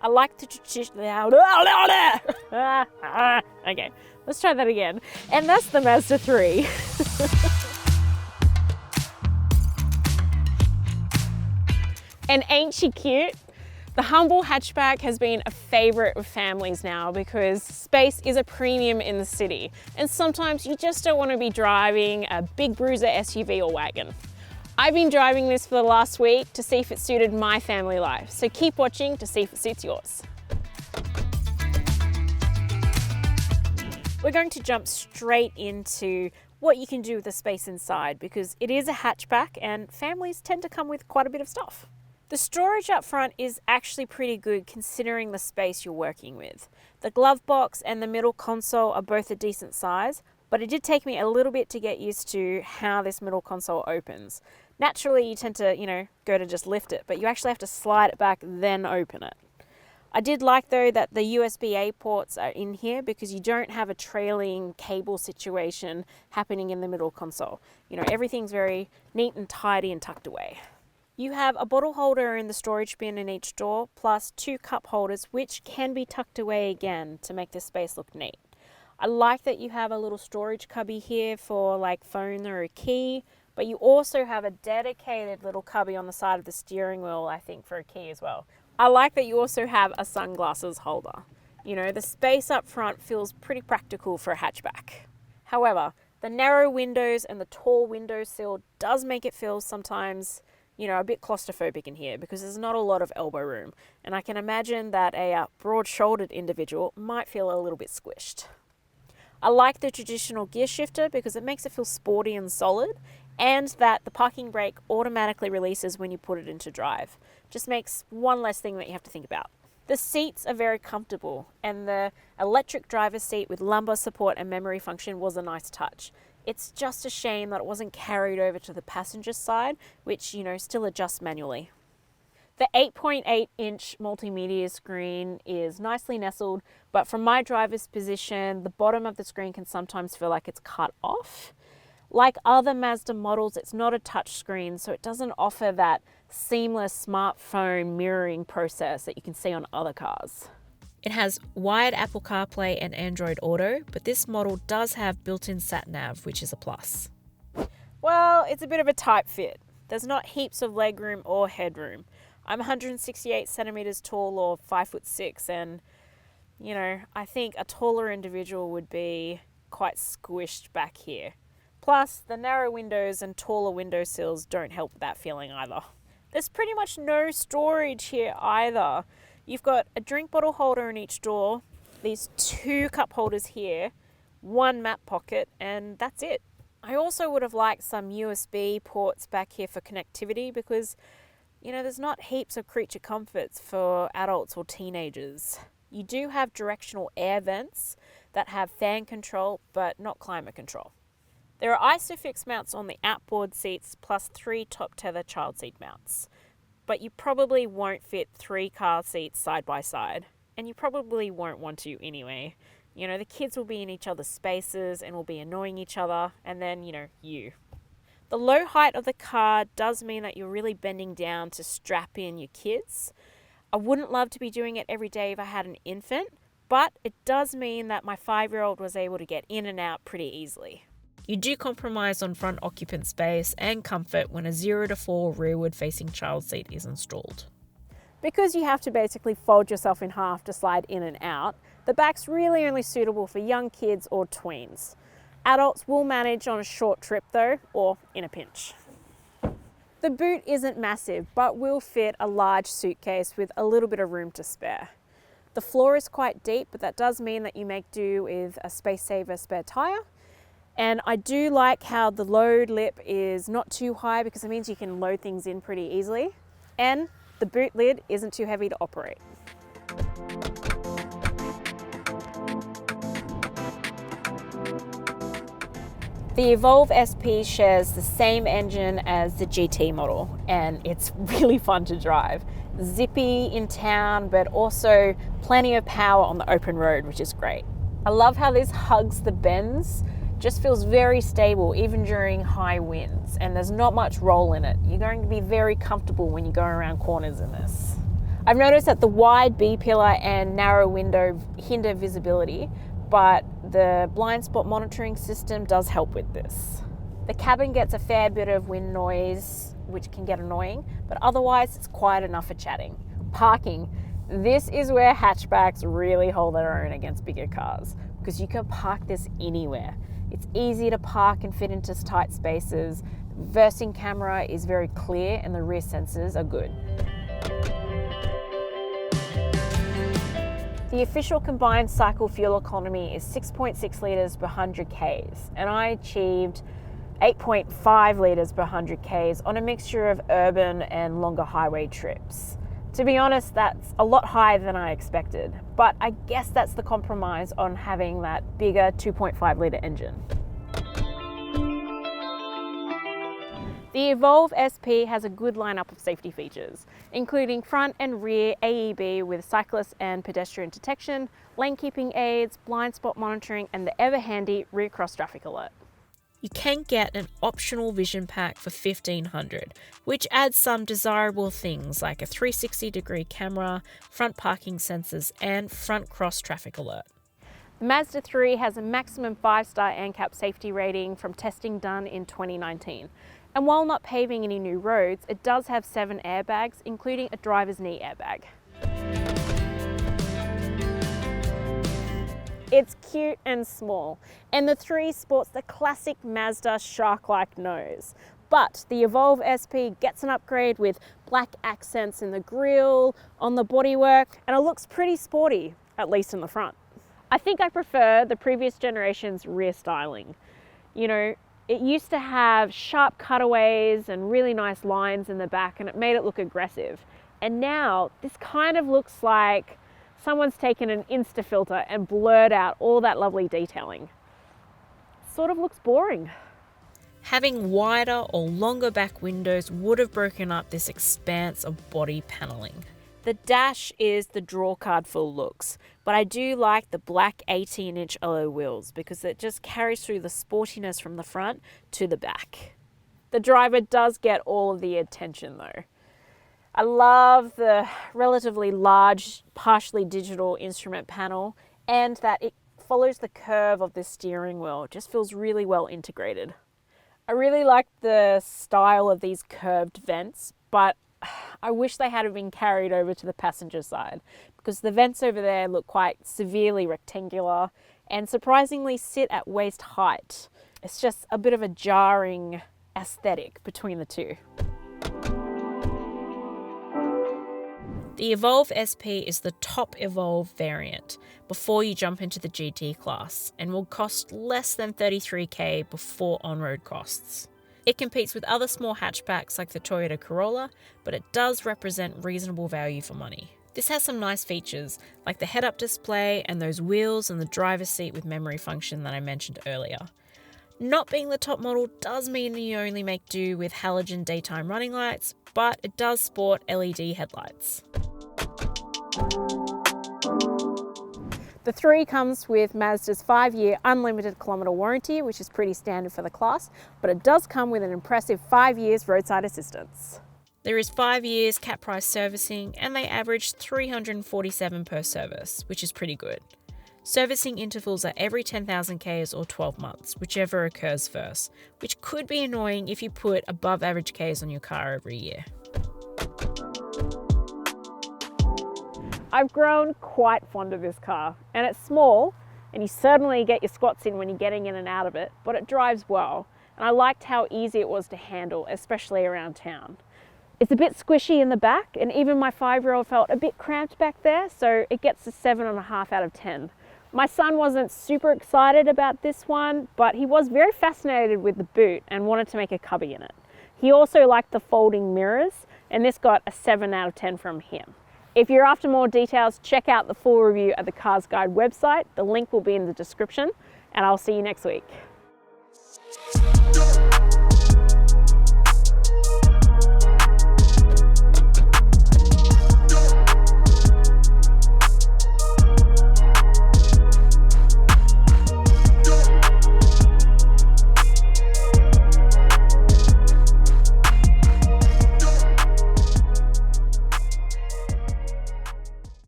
I like the traditional... Okay, let's try that again. And that's the Mazda 3. And ain't she cute? The humble hatchback has been a favorite of families now because space is a premium in the city. And sometimes you just don't want to be driving a big bruiser SUV or wagon. I've been driving this for the last week to see if it suited my family life. So keep watching to see if it suits yours. We're going to jump straight into what you can do with the space inside because it is a hatchback and families tend to come with quite a bit of stuff. The storage up front is actually pretty good considering the space you're working with. The glove box and the middle console are both a decent size, but it did take me a little bit to get used to how this middle console opens. Naturally, you tend to, go to just lift it, but you actually have to slide it back, then open it. I did like though that the USB-A ports are in here because you don't have a trailing cable situation happening in the middle console. Everything's very neat and tidy and tucked away. You have a bottle holder in the storage bin in each door, plus 2 cup holders, which can be tucked away again to make this space look neat. I like that you have a little storage cubby here for like phone or a key, but you also have a dedicated little cubby on the side of the steering wheel, I think, for a key as well. I like that you also have a sunglasses holder. The space up front feels pretty practical for a hatchback. However, the narrow windows and the tall window sill does make it feel sometimes a bit claustrophobic in here because there's not a lot of elbow room. And I can imagine that a broad-shouldered individual might feel a little bit squished. I like the traditional gear shifter because it makes it feel sporty and solid, and that the parking brake automatically releases when you put it into drive. Just makes one less thing that you have to think about. The seats are very comfortable, and the electric driver's seat with lumbar support and memory function was a nice touch. It's just a shame that it wasn't carried over to the passenger side, which, still adjusts manually. The 8.8-inch multimedia screen is nicely nestled, but from my driver's position, the bottom of the screen can sometimes feel like it's cut off. Like other Mazda models, it's not a touch screen, so it doesn't offer that seamless smartphone mirroring process that you can see on other cars. It has wired Apple CarPlay and Android Auto, but this model does have built-in sat-nav, which is a plus. Well, it's a bit of a tight fit. There's not heaps of legroom or headroom. I'm 168 centimeters tall or 5'6", and I think a taller individual would be quite squished back here. Plus, the narrow windows and taller window sills don't help with that feeling either. There's pretty much no storage here either. You've got a drink bottle holder in each door, these 2 cup holders here, 1 map pocket, and that's it. I also would have liked some USB ports back here for connectivity because, there's not heaps of creature comforts for adults or teenagers. You do have directional air vents that have fan control, but not climate control. There are ISOFIX mounts on the outboard seats plus 3 top tether child seat mounts. But you probably won't fit 3 car seats side by side, and you probably won't want to anyway. The kids will be in each other's spaces and will be annoying each other, and then, you. The low height of the car does mean that you're really bending down to strap in your kids. I wouldn't love to be doing it every day if I had an infant, but it does mean that my 5-year-old was able to get in and out pretty easily. You do compromise on front occupant space and comfort when a 0 to 4 rearward facing child seat is installed. Because you have to basically fold yourself in half to slide in and out, the back's really only suitable for young kids or tweens. Adults will manage on a short trip though, or in a pinch. The boot isn't massive, but will fit a large suitcase with a little bit of room to spare. The floor is quite deep, but that does mean that you make do with a space saver spare tire. And I do like how the load lip is not too high because it means you can load things in pretty easily. And the boot lid isn't too heavy to operate. The Evolve SP shares the same engine as the GT model, and it's really fun to drive. Zippy in town, but also plenty of power on the open road, which is great. I love how this hugs the bends. Just feels very stable even during high winds, and there's not much roll in it. You're going to be very comfortable when you go around corners in this. I've noticed that the wide B-pillar and narrow window hinder visibility, but the blind spot monitoring system does help with this. The cabin gets a fair bit of wind noise, which can get annoying, but otherwise it's quiet enough for chatting. Parking. This is where hatchbacks really hold their own against bigger cars, because you can park this anywhere. It's easy to park and fit into tight spaces. The versing camera is very clear and the rear sensors are good. The official combined cycle fuel economy is 6.6 litres per 100 Ks, and I achieved 8.5 litres per 100 Ks on a mixture of urban and longer highway trips. To be honest, that's a lot higher than I expected, but I guess that's the compromise on having that bigger 2.5 litre engine. The Evolve SP has a good lineup of safety features, including front and rear AEB with cyclist and pedestrian detection, lane keeping aids, blind spot monitoring, and the ever handy rear cross traffic alert. You can get an optional vision pack for $1,500, which adds some desirable things like a 360-degree camera, front parking sensors, and front cross traffic alert. The Mazda 3 has a maximum 5-star ANCAP safety rating from testing done in 2019. And while not paving any new roads, it does have 7 airbags, including a driver's knee airbag. It's cute and small, and the 3 sports the classic Mazda shark-like nose. But the Evolve SP gets an upgrade with black accents in the grille, on the bodywork, and it looks pretty sporty, at least in the front. I think I prefer the previous generation's rear styling. You know, it used to have sharp cutaways and really nice lines in the back, and it made it look aggressive. And now this kind of looks like someone's taken an Insta filter and blurred out all that lovely detailing. Sort of looks boring. Having wider or longer back windows would have broken up this expanse of body paneling. The dash is the draw card for looks, but I do like the black 18-inch alloy wheels because it just carries through the sportiness from the front to the back. The driver does get all of the attention though. I love the relatively large, partially digital instrument panel and that it follows the curve of the steering wheel. It just feels really well integrated. I really like the style of these curved vents, but I wish they had been carried over to the passenger side because the vents over there look quite severely rectangular and surprisingly sit at waist height. It's just a bit of a jarring aesthetic between the two. The Evolve SP is the top Evolve variant before you jump into the GT class and will cost less than $33K before on-road costs. It competes with other small hatchbacks like the Toyota Corolla, but it does represent reasonable value for money. This has some nice features like the head-up display and those wheels and the driver's seat with memory function that I mentioned earlier. Not being the top model does mean you only make do with halogen daytime running lights, but it does sport LED headlights. The 3 comes with Mazda's 5-year unlimited kilometre warranty, which is pretty standard for the class, but it does come with an impressive 5 years roadside assistance. There is 5 years cap price servicing and they average $347 per service, which is pretty good. Servicing intervals are every 10,000 Ks or 12 months, whichever occurs first, which could be annoying if you put above average Ks on your car every year. I've grown quite fond of this car, and it's small, and you certainly get your squats in when you're getting in and out of it, but it drives well, and I liked how easy it was to handle, especially around town. It's a bit squishy in the back, and even my 5-year-old felt a bit cramped back there, so it gets a 7.5 out of 10. My son wasn't super excited about this one, but he was very fascinated with the boot and wanted to make a cubby in it. He also liked the folding mirrors, and this got a 7 out of 10 from him. If you're after more details, check out the full review at the CarsGuide website. The link will be in the description, and I'll see you next week.